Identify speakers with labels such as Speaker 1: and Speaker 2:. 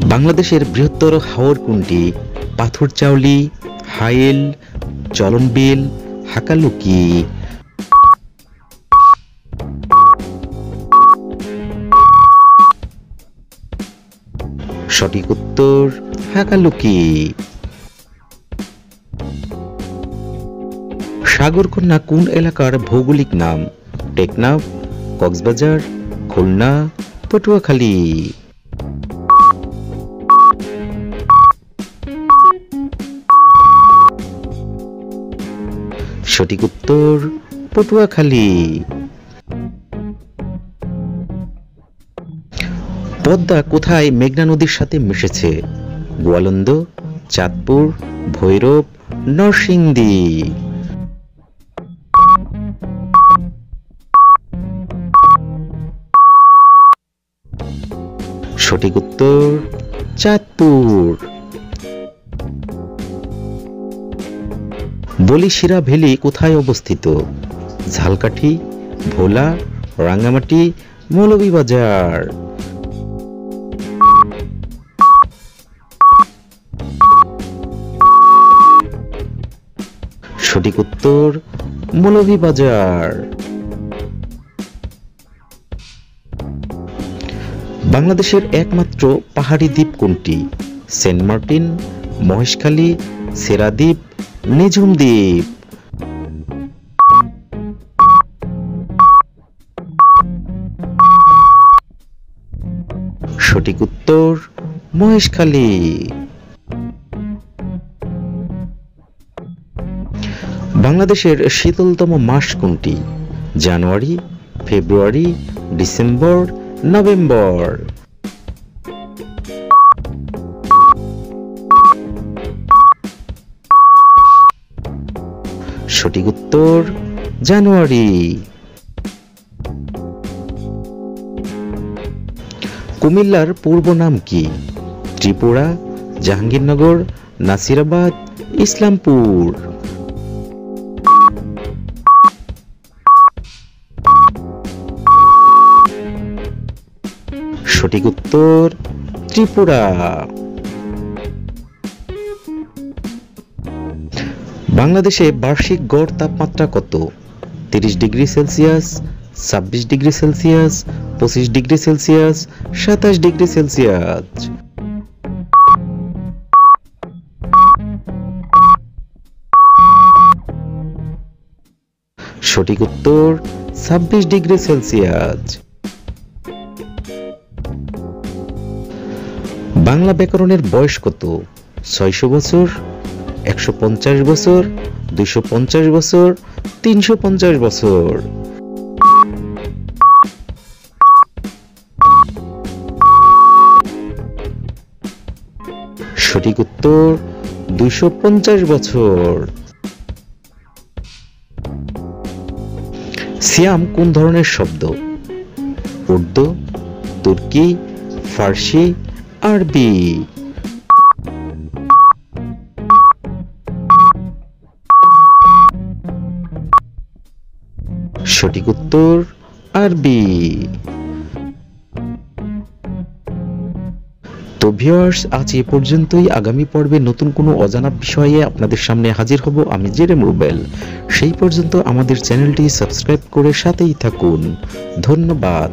Speaker 1: বাংলাদেশের বৃহত্তর হাওর কোনটি? পাথরচাউলি, হাইল, চলনবিল, হাকালুকি। সঠিক উত্তর হাকালুকি। সাগরকন্যা কোন এলাকার ভৌগোলিক নাম? টেকনাফ, কক্সবাজার, খুলনা, পটুয়াখালী। সঠিক উত্তর পটুয়াখালী। পদ্মা কোথায় মেঘনা নদীর সাথে মিশেছে? গোয়ালন্দ, চাঁদপুর, ভৈরব, নরসিংদী। সঠিক উত্তর চাঁদপুর। বলিশিরা ভ্যালি কোথায় অবস্থিত? ঝালকাঠি, ভোলা, রাঙ্গামাটি, মৌলভীবাজার। সঠিক উত্তর মৌলভীবাজার। বাংলাদেশের একমাত্র পাহাড়ি দ্বীপ কোনটি? Saint Martin, Maheshkhali, সেরাদ্বীপ, Nijhum Dwip. সঠিক উত্তর মহেশখালী। বাংলাদেশের শীতলতম মাস কোনটি? জানুয়ারি, ফেব্রুয়ারি, ডিসেম্বর, নভেম্বর। সঠিক উত্তর জানুয়ারি। কুমিল্লার পূর্ব নাম কি? ত্রিপুরা, জাহাঙ্গীরনগর, নাসিরাবাদ, ইসলামপুর। সঠিক উত্তর ত্রিপুরা। বাংলাদেশে বার্ষিক গড় তাপমাত্রা কত? 30 degree Celsius, 26 degree Celsius, 25 degree Celsius, 27 degree Celsius. সঠিক উত্তর 26 ডিগ্রি সেলসিয়াস। বাংলা ব্যাকরণের বয়স কত? 600 বছর, 150 বছর, 250 বছর, 350 বছর। সঠিক উত্তর 250 বছর। সিয়াম কোন ধরনের শব্দ? উর্দু, তুর্কি, ফার্সি, আরবি। সঠিক উত্তর আরবি। তো ভিউয়ার্স, আজ এ পর্যন্তই। আগামী পর্বে নতুন কোনো অজানা বিষয়ে আপনাদের সামনে হাজির হব আমি জেরেম রুবেল। সেই পর্যন্ত আমাদের চ্যানেলটি সাবস্ক্রাইব করে সাথেই থাকুন। ধন্যবাদ।